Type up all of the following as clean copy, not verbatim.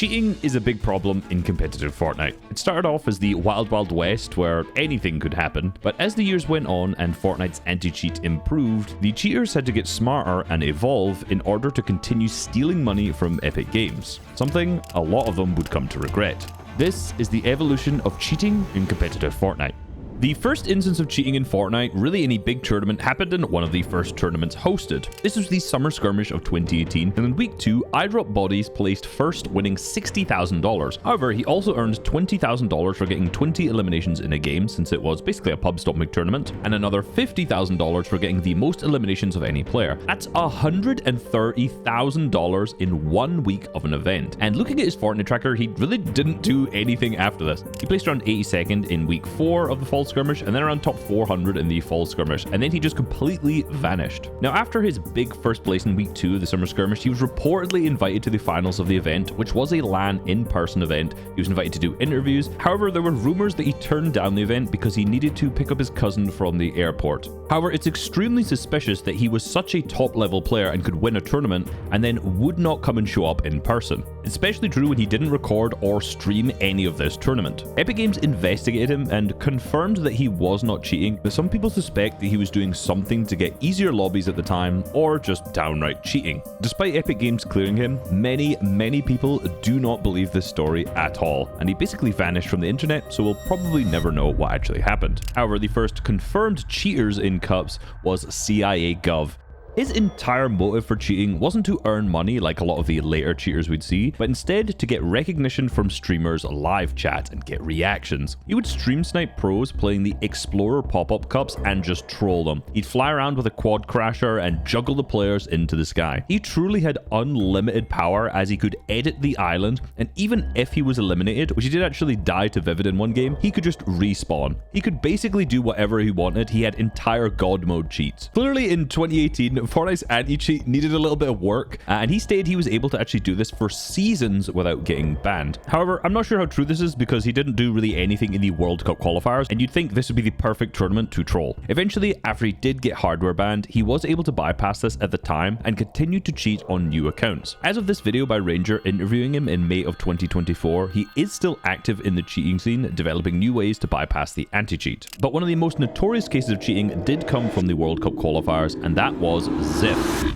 Cheating is a big problem in competitive Fortnite. It started off as the Wild Wild West where anything could happen, but as the years went on and Fortnite's anti-cheat improved, the cheaters had to get smarter and evolve in order to continue stealing money from Epic Games, something a lot of them would come to regret. This is the evolution of cheating in competitive Fortnite. The first instance of cheating in Fortnite, really any big tournament, happened in one of the first tournaments hosted. This was the Summer Skirmish of 2018, and in week 2, iDropBodies placed first, winning $60,000. However, he also earned $20,000 for getting 20 eliminations in a game, since it was basically a pub stomping tournament, and another $50,000 for getting the most eliminations of any player. That's $130,000 in 1 week of an event. And looking at his Fortnite tracker, he really didn't do anything after this. He placed around 82nd in week 4 of the Fall Skirmish, and then around top 400 in the Fall Skirmish, and then he just completely vanished. Now, after his big first place in week 2 of the Summer Skirmish, he was reportedly invited to the finals of the event, which was a LAN in-person event. He was invited to do interviews. However, there were rumors that he turned down the event because he needed to pick up his cousin from the airport. However, it's extremely suspicious that he was such a top-level player and could win a tournament and then would not come and show up in person. It's especially true when he didn't record or stream any of this tournament. Epic Games investigated him and confirmed that he was not cheating, but some people suspect that he was doing something to get easier lobbies at the time, or just downright cheating. Despite Epic Games clearing him, many people do not believe this story at all, and he basically vanished from the internet, so we'll probably never know what actually happened. However, the first confirmed cheaters in Cups was CIA Gov. His entire motive for cheating wasn't to earn money like a lot of the later cheaters we'd see, but instead to get recognition from streamers' live chat and get reactions. He would stream snipe pros playing the Explorer pop-up cups and just troll them. He'd fly around with a quad crasher and juggle the players into the sky. He truly had unlimited power as he could edit the island, and even if he was eliminated, which he did actually die to Vivid in one game, he could just respawn. He could basically do whatever he wanted. He had entire god mode cheats. Clearly in 2018, Fortnite's anti-cheat needed a little bit of work, and he stated he was able to actually do this for seasons without getting banned. However, I'm not sure how true this is because he didn't do really anything in the World Cup qualifiers, and you'd think this would be the perfect tournament to troll. Eventually, after he did get hardware banned, he was able to bypass this at the time and continued to cheat on new accounts. As of this video by Ranger interviewing him in May of 2024, he is still active in the cheating scene, developing new ways to bypass the anti-cheat. But one of the most notorious cases of cheating did come from the World Cup qualifiers, and that was Ziff.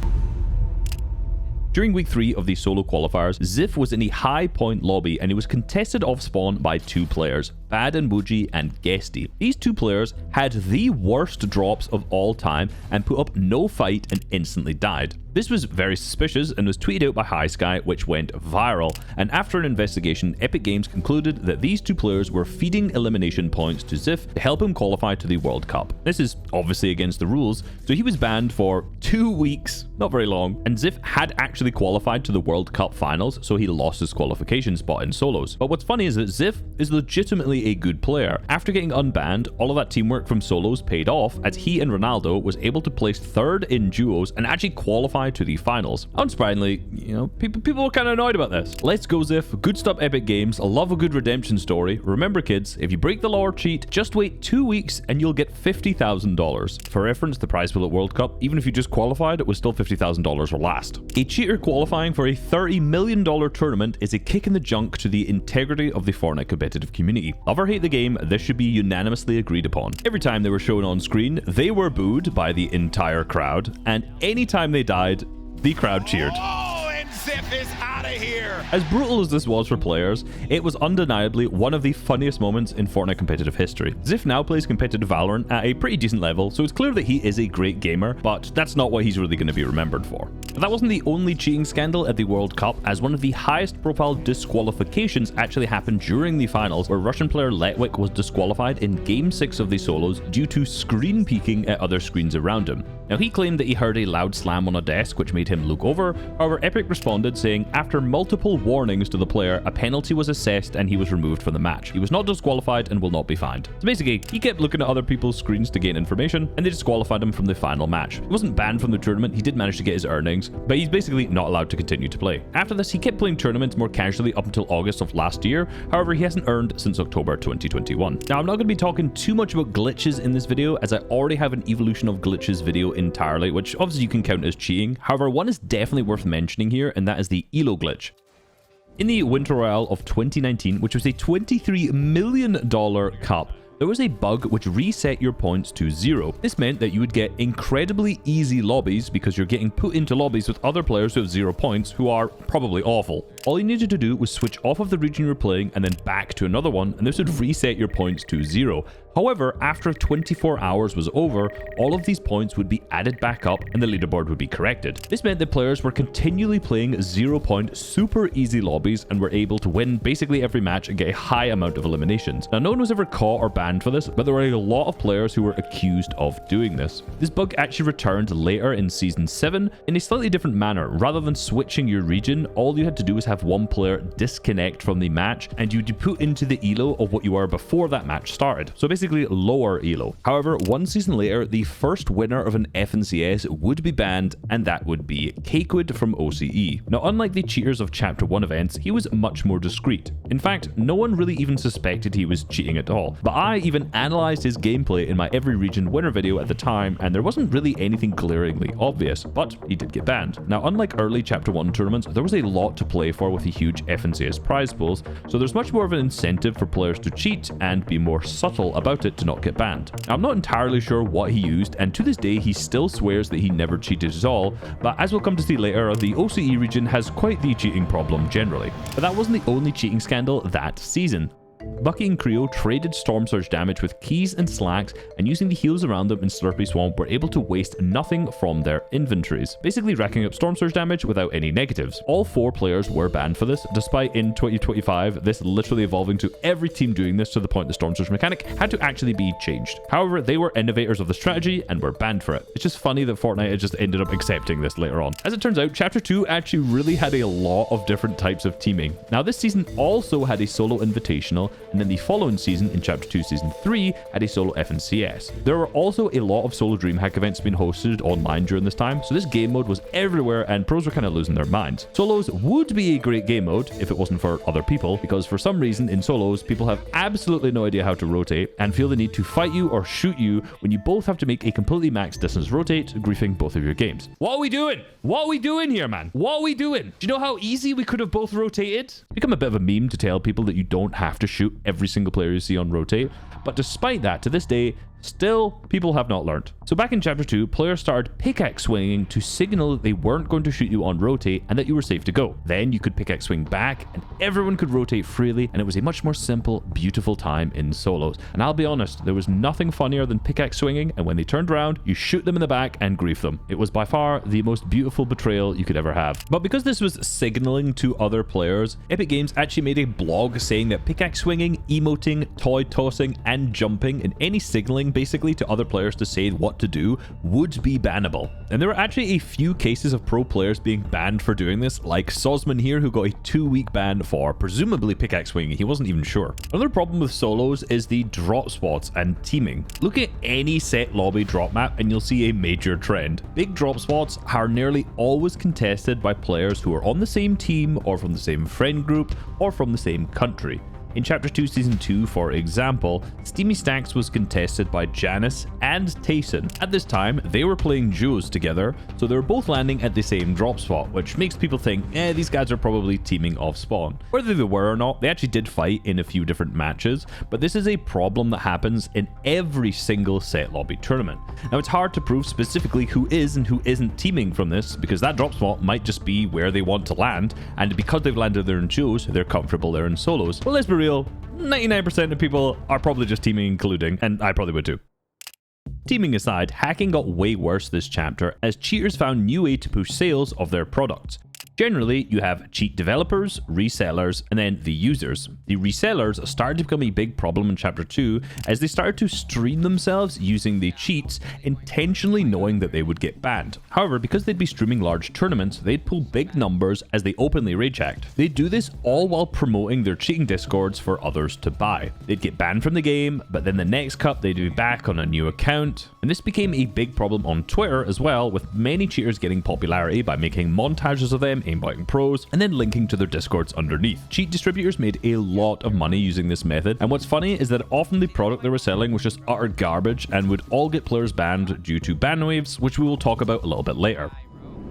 During week 3 of the solo qualifiers, Ziff was in a high point lobby and he was contested off spawn by 2 players, Bad and Woogie and Guesty. These 2 players had the worst drops of all time and put up no fight and instantly died. This was very suspicious and was tweeted out by High Sky, which went viral, and after an investigation, Epic Games concluded that these 2 players were feeding elimination points to Ziff to help him qualify to the World Cup. This is obviously against the rules, so he was banned for 2 weeks, not very long, and Ziff had actually qualified to the World Cup finals, so he lost his qualification spot in solos. But what's funny is that Ziff is legitimately a good player. After getting unbanned, all of that teamwork from solos paid off, as he and Ronaldo was able to place 3rd in duos and actually qualify to the finals. Unsurprisingly, people were kind of annoyed about this. Let's go, Ziff. Good stuff, Epic Games. I love a good redemption story. Remember, kids, if you break the law or cheat, just wait 2 weeks and you'll get $50,000. For reference, the prize pool at World Cup, even if you just qualified, it was still $50,000 or last. A cheater qualifying for a $30 million tournament is a kick in the junk to the integrity of the Fortnite competitive community. Love or hate the game, this should be unanimously agreed upon. Every time they were shown on screen, they were booed by the entire crowd, and anytime they died, the crowd cheered. Oh, and Ziff is out of here. As brutal as this was for players, it was undeniably one of the funniest moments in Fortnite competitive history. Ziff now plays competitive Valorant at a pretty decent level, so it's clear that he is a great gamer, but that's not what he's really going to be remembered for. But that wasn't the only cheating scandal at the World Cup, as one of the highest profile disqualifications actually happened during the finals, where Russian player Letwick was disqualified in Game 6 of the solos due to screen peeking at other screens around him. Now, he claimed that he heard a loud slam on a desk which made him look over. However, Epic responded saying after multiple warnings to the player, a penalty was assessed and he was removed from the match. He was not disqualified and will not be fined. So basically, he kept looking at other people's screens to gain information, and they disqualified him from the final match. He wasn't banned from the tournament, he did manage to get his earnings, but he's basically not allowed to continue to play. After this, he kept playing tournaments more casually up until August of last year. However, he hasn't earned since October 2021. Now, I'm not going to be talking too much about glitches in this video, as I already have an evolution of glitches video entirely, which obviously you can count as cheating. However, one is definitely worth mentioning here, and that is the ELO glitch. In the Winter Royale of 2019, which was a $23 million cup, there was a bug which reset your points to 0. This meant that you would get incredibly easy lobbies because you're getting put into lobbies with other players who have 0 points who are probably awful. All you needed to do was switch off of the region you were playing and then back to another one, and this would reset your points to 0. However, after 24 hours was over, all of these points would be added back up and the leaderboard would be corrected. This meant that players were continually playing 0 point super easy lobbies and were able to win basically every match and get a high amount of eliminations. Now, no one was ever caught or banned for this, but there were a lot of players who were accused of doing this. This bug actually returned later in Season 7 in a slightly different manner. Rather than switching your region, all you had to do was have one player disconnect from the match and you'd be put into the elo of what you were before that match started. So basically lower elo. However, one season later, the first winner of an FNCS would be banned, and that would be Cakewood from OCE. Now, unlike the cheaters of Chapter 1 events, he was much more discreet. In fact, no one really even suspected he was cheating at all. But I even analyzed his gameplay in my Every Region winner video at the time, and there wasn't really anything glaringly obvious, but he did get banned. Now, unlike early Chapter 1 tournaments, there was a lot to play for with the huge FNCS prize pools, so there's much more of an incentive for players to cheat and be more subtle about it to not get banned. Now, I'm not entirely sure what he used, and to this day he still swears that he never cheated at all, but as we'll come to see later, the OCE region has quite the cheating problem generally. But that wasn't the only cheating scandal that season. Bucky and Creo traded Storm Surge damage with keys and slacks, and using the heals around them in Slurpy Swamp were able to waste nothing from their inventories, basically racking up Storm Surge damage without any negatives. All 4 players were banned for this, despite in 2025 this literally evolving to every team doing this to the point the Storm Surge mechanic had to actually be changed. However, they were innovators of the strategy and were banned for it. It's just funny that Fortnite had just ended up accepting this later on. As it turns out, Chapter 2 actually really had a lot of different types of teaming. Now, this season also had a solo invitational, and then the following season, in Chapter 2 Season 3, had a solo FNCS. There were also a lot of solo DreamHack events being hosted online during this time, so this game mode was everywhere and pros were kind of losing their minds. Solos would be a great game mode if it wasn't for other people, because for some reason in solos, people have absolutely no idea how to rotate and feel the need to fight you or shoot you when you both have to make a completely max distance rotate, griefing both of your games. What are we doing? What are we doing here, man? What are we doing? Do you know how easy we could have both rotated? It's become a bit of a meme to tell people that you don't have to shoot every single player you see on rotate, but despite that, to this day, still, people have not learned. So back in Chapter 2, players started pickaxe swinging to signal that they weren't going to shoot you on rotate and that you were safe to go. Then you could pickaxe swing back and everyone could rotate freely, and it was a much more simple, beautiful time in solos. And I'll be honest, there was nothing funnier than pickaxe swinging, and when they turned around, you shoot them in the back and grief them. It was by far the most beautiful betrayal you could ever have. But because this was signaling to other players, Epic Games actually made a blog saying that pickaxe swinging, emoting, toy tossing, and jumping, and any signaling basically to other players to say what to do would be bannable. And there were actually a few cases of pro players being banned for doing this, like Sosman here, who got a 2-week ban for presumably pickaxe swinging. He wasn't even sure. Another problem with solos is the drop spots and teaming. Look at any set lobby drop map and you'll see a major trend. Big drop spots are nearly always contested by players who are on the same team or from the same friend group or from the same country. In Chapter 2 Season 2, for example, Steamy Stacks was contested by Janice and Tayson. At this time, they were playing duos together, so they were both landing at the same drop spot, which makes people think, these guys are probably teaming off spawn. Whether they were or not, they actually did fight in a few different matches, but this is a problem that happens in every single set lobby tournament. Now, it's hard to prove specifically who is and who isn't teaming from this, because that drop spot might just be where they want to land, and because they've landed there in duos, they're comfortable there in solos. Well, let's be real, 99% of people are probably just teaming and colluding, and I probably would too. Teaming aside, hacking got way worse this chapter as cheaters found new way to push sales of their products. Generally, you have cheat developers, resellers, and then the users. The resellers started to become a big problem in Chapter 2 as they started to stream themselves using the cheats, intentionally knowing that they would get banned. However, because they'd be streaming large tournaments, they'd pull big numbers as they openly rage hacked. They'd do this all while promoting their cheating discords for others to buy. They'd get banned from the game, but then the next cup they'd be back on a new account. And this became a big problem on Twitter as well, with many cheaters getting popularity by making montages of them aimbotting pros, and then linking to their discords underneath. Cheat distributors made a lot of money using this method, and what's funny is that often the product they were selling was just utter garbage and would all get players banned due to ban waves, which we will talk about a little bit later.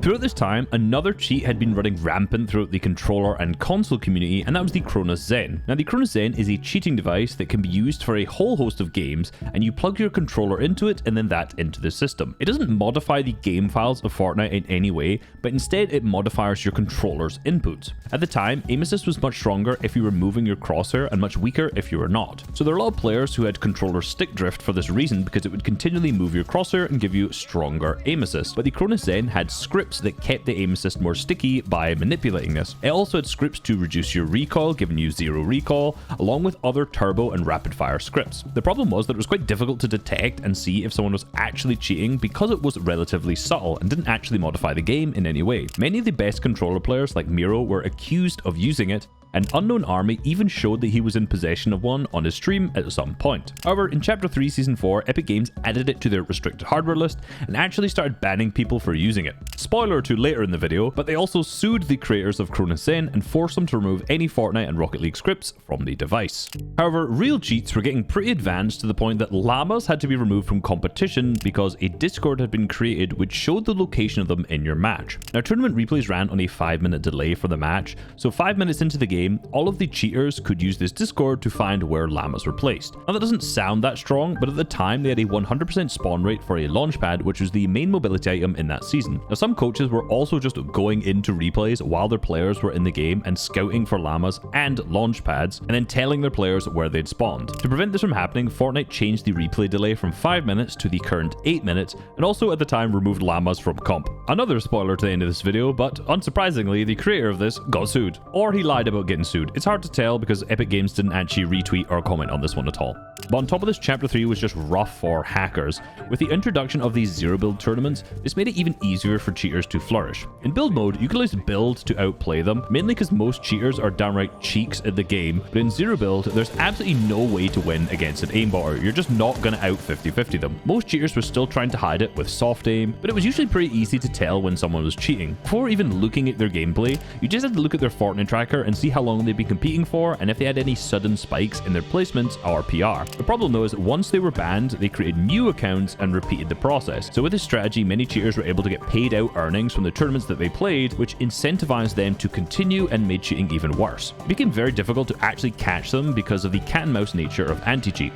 Throughout this time, another cheat had been running rampant throughout the controller and console community, and that was the Cronus Zen. Now, the Cronus Zen is a cheating device that can be used for a whole host of games, and you plug your controller into it and then that into the system. It doesn't modify the game files of Fortnite in any way, but instead it modifies your controller's inputs. At the time, aim assist was much stronger if you were moving your crosshair and much weaker if you were not. So there are a lot of players who had controller stick drift for this reason, because it would continually move your crosshair and give you stronger aim assist. But the Cronus Zen had scripts that kept the aim assist more sticky by manipulating this. It also had scripts to reduce your recoil, giving you 0 recoil, along with other turbo and rapid fire scripts. The problem was that it was quite difficult to detect and see if someone was actually cheating because it was relatively subtle and didn't actually modify the game in any way. Many of the best controller players like Miro were accused of using it, and Unknown Army even showed that he was in possession of one on his stream at some point. However, in Chapter 3 Season 4, Epic Games added it to their restricted hardware list and actually started banning people for using it. Spoiler to later in the video, but they also sued the creators of Cronus Zen and forced them to remove any Fortnite and Rocket League scripts from the device. However, real cheats were getting pretty advanced to the point that llamas had to be removed from competition because a Discord had been created which showed the location of them in your match. Now, tournament replays ran on a 5-minute delay for the match, so 5 minutes into the game, all of the cheaters could use this Discord to find where llamas were placed. Now, that doesn't sound that strong, but at the time they had a 100% spawn rate for a launch pad, which was the main mobility item in that season. Now, some coaches were also just going into replays while their players were in the game and scouting for llamas and launch pads, and then telling their players where they'd spawned. To prevent this from happening, Fortnite changed the replay delay from 5 minutes to the current 8 minutes, and also at the time removed llamas from comp. Another spoiler to the end of this video, but unsurprisingly, the creator of this got sued. Or he lied about getting sued. It's hard to tell because Epic Games didn't actually retweet or comment on this one at all. But on top of this, Chapter 3 was just rough for hackers. With the introduction of these zero build tournaments, this made it even easier for cheaters to flourish. In build mode, you can use build to outplay them, mainly because most cheaters are downright cheeks at the game, but in zero build, there's absolutely no way to win against an aimbotter. You're just not going to out 50-50 them. Most cheaters were still trying to hide it with soft aim, but it was usually pretty easy to tell when someone was cheating. Before even looking at their gameplay, you just had to look at their Fortnite tracker and see how long they'd been competing for and if they had any sudden spikes in their placements or PR. The problem though is once they were banned, they created new accounts and repeated the process. So with this strategy, many cheaters were able to get paid out earnings from the tournaments that they played, which incentivized them to continue and made cheating even worse. It became very difficult to actually catch them because of the cat and mouse nature of anti-cheat.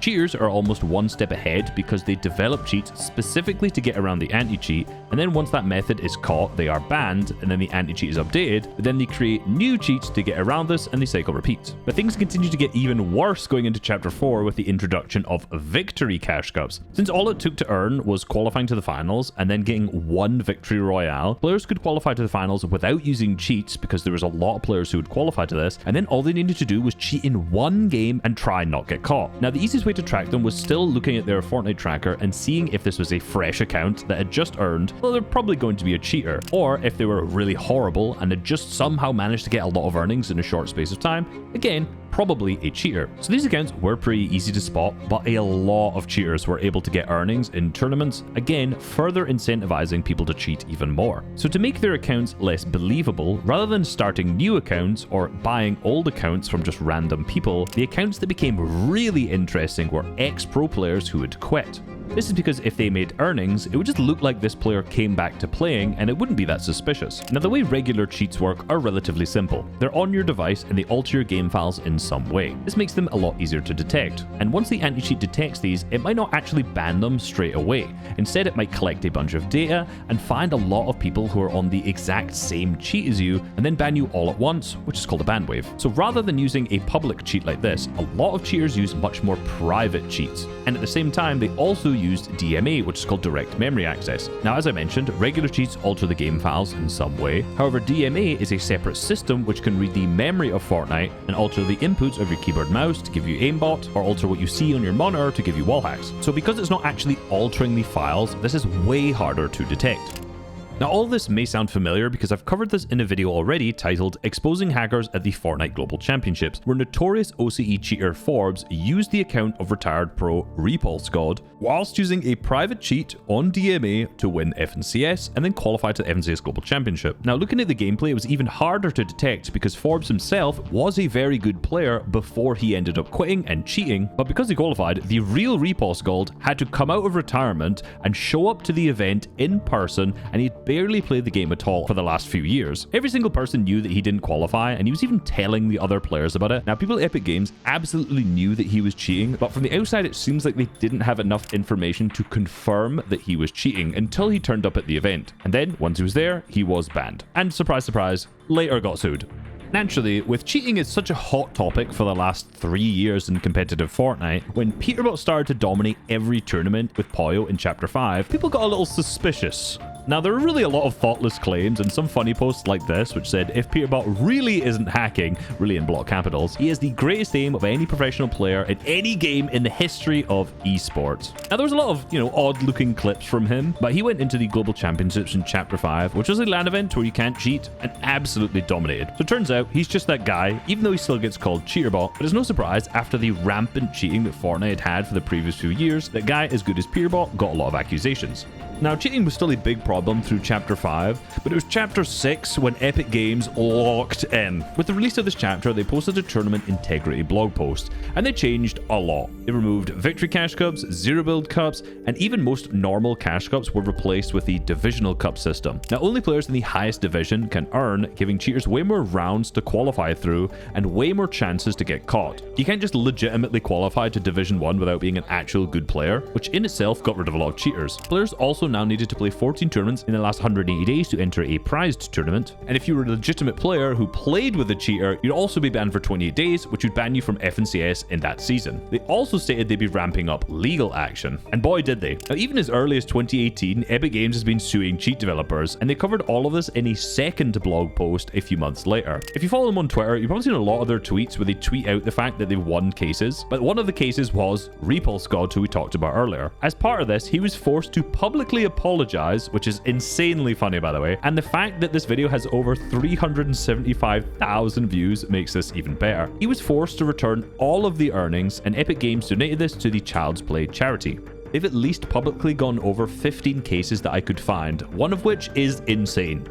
Cheaters are almost one step ahead because they develop cheats specifically to get around the anti-cheat, and then once that method is caught, they are banned, and then the anti-cheat is updated, but then they create new cheats to get around this, and the cycle repeats. But things continue to get even worse going into Chapter 4 with the introduction of Victory Cash Cups. Since all it took to earn was qualifying to the finals and then getting one Victory Royale, players could qualify to the finals without using cheats because there was a lot of players who would qualify to this, and then all they needed to do was cheat in one game and try not get caught. Now, the easiest way to track them was still looking at their Fortnite tracker and seeing if this was a fresh account that had just earned, well, they're probably going to be a cheater, or if they were really horrible and had just somehow managed to get a lot of earnings in a short space of time, again, probably a cheater. So these accounts were pretty easy to spot, but a lot of cheaters were able to get earnings in tournaments, again, further incentivizing people to cheat even more. So to make their accounts less believable, rather than starting new accounts or buying old accounts from just random people, the accounts that became really interesting were ex-pro players who had quit. This is because if they made earnings, it would just look like this player came back to playing and it wouldn't be that suspicious. Now, the way regular cheats work are relatively simple. They're on your device and they alter your game files in some way. This makes them a lot easier to detect. And once the anti-cheat detects these, it might not actually ban them straight away. Instead, it might collect a bunch of data and find a lot of people who are on the exact same cheat as you and then ban you all at once, which is called a ban wave. So rather than using a public cheat like this, a lot of cheaters use much more private cheats. And at the same time, they also used DMA, which is called direct memory access. Now, as I mentioned, regular cheats alter the game files in some way. However, DMA is a separate system which can read the memory of Fortnite and alter the inputs of your keyboard and mouse to give you aimbot, or alter what you see on your monitor to give you wall hacks. So because it's not actually altering the files, this is way harder to detect. Now, all this may sound familiar because I've covered this in a video already titled Exposing Hackers at the Fortnite Global Championships, where notorious OCE cheater Forbes used the account of retired pro Repulse God whilst using a private cheat on DMA to win FNCS and then qualify to the FNCS Global Championship. Now, looking at the gameplay, it was even harder to detect because Forbes himself was a very good player before he ended up quitting and cheating, but because he qualified, the real Repulse God had to come out of retirement and show up to the event in person, and he barely played the game at all for the last few years. Every single person knew that he didn't qualify, and he was even telling the other players about it. Now, people at Epic Games absolutely knew that he was cheating, but from the outside, it seems like they didn't have enough information to confirm that he was cheating until he turned up at the event. And then, once he was there, he was banned. And surprise, surprise, later got sued. Naturally, with cheating is such a hot topic for the last 3 years in competitive Fortnite, when Peterbot started to dominate every tournament with Poyo in Chapter 5, people got a little suspicious. Now, there are really a lot of thoughtless claims and some funny posts like this, which said, if Peterbot really isn't hacking, really in block capitals, he has the greatest aim of any professional player in any game in the history of esports. Now, there was a lot of, odd-looking clips from him, but he went into the Global Championships in Chapter 5, which was a LAN event where you can't cheat, and absolutely dominated. So it turns out, he's just that guy, even though he still gets called Cheaterbot. But it's no surprise, after the rampant cheating that Fortnite had for the previous few years, that guy as good as Peterbot got a lot of accusations. Now, cheating was still a big problem through Chapter 5, but it was Chapter 6 when Epic Games locked in. With the release of this chapter, they posted a tournament integrity blog post, and they changed a lot. They removed victory cash cups, zero build cups, and even most normal cash cups were replaced with the divisional cup system. Now, only players in the highest division can earn, giving cheaters way more rounds to qualify through and way more chances to get caught. You can't just legitimately qualify to Division 1 without being an actual good player, which in itself got rid of a lot of cheaters. Players also now needed to play 14 tournaments in the last 180 days to enter a prized tournament, and if you were a legitimate player who played with a cheater, you'd also be banned for 28 days, which would ban you from FNCS in that season. They also stated they'd be ramping up legal action, and boy did they. Now, even as early as 2018, Epic Games has been suing cheat developers, and they covered all of this in a second blog post a few months later. If you follow them on Twitter, you've probably seen a lot of their tweets where they tweet out the fact that they've won cases, but one of the cases was Repulse God, who we talked about earlier. As part of this, he was forced to publicly apologize, which is insanely funny, by the way, and the fact that this video has over 375,000 views makes this even better. He was forced to return all of the earnings, and Epic Games donated this to the Child's Play charity. They've at least publicly gone over 15 cases that I could find, one of which is insane.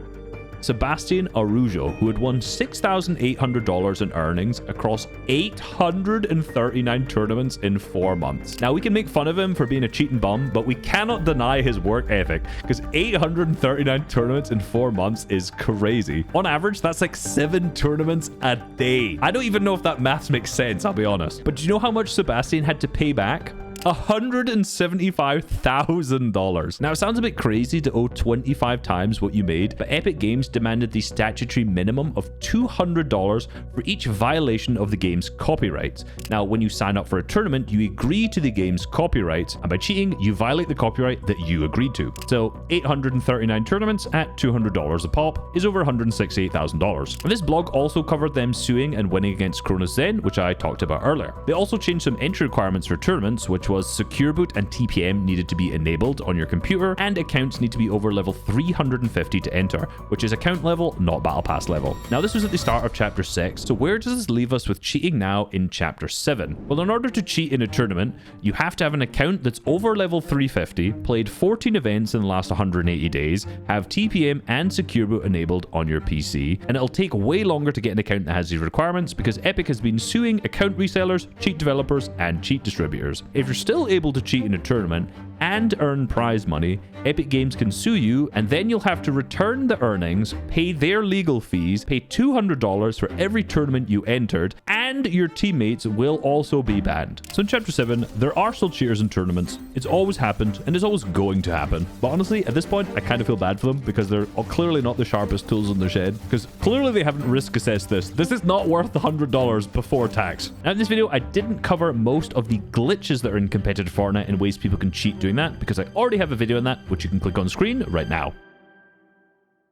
Sebastian Arujo, who had won $6,800 in earnings across 839 tournaments in 4 months. Now, we can make fun of him for being a cheating bum, but we cannot deny his work ethic, because 839 tournaments in 4 months is crazy. On average, that's like 7 tournaments a day. I don't even know if that maths makes sense, I'll be honest. But do you know how much Sebastian had to pay back? $175,000. Now, it sounds a bit crazy to owe 25 times what you made, but Epic Games demanded the statutory minimum of $200 for each violation of the game's copyrights. Now, when you sign up for a tournament, you agree to the game's copyrights, and by cheating, you violate the copyright that you agreed to. So, 839 tournaments at $200 a pop is over $168,000. This blog also covered them suing and winning against Cronus Zen, which I talked about earlier. They also changed some entry requirements for tournaments, which was secure boot and TPM needed to be enabled on your computer, and accounts need to be over level 350 to enter, which is account level, not battle pass level. Now, this was at the start of Chapter 6, so where does this leave us with cheating now in Chapter 7? Well, in order to cheat in a tournament, you have to have an account that's over level 350, played 14 events in the last 180 days, have TPM and secure boot enabled on your PC, and it'll take way longer to get an account that has these requirements because Epic has been suing account resellers, cheat developers, and cheat distributors. If you're still able to cheat in a tournament and earn prize money, Epic Games can sue you, and then you'll have to return the earnings, pay their legal fees, pay $200 for every tournament you entered, and your teammates will also be banned. So in Chapter 7, there are still cheaters in tournaments. It's always happened, and it's always going to happen. But honestly, at this point, I kind of feel bad for them because they're clearly not the sharpest tools in their shed, because clearly they haven't risk assessed this. This is not worth the $100 before tax. Now, in this video, I didn't cover most of the glitches that are in competitive Fortnite and ways people can cheat doing that, because I already have a video on that, which you can click on screen right now.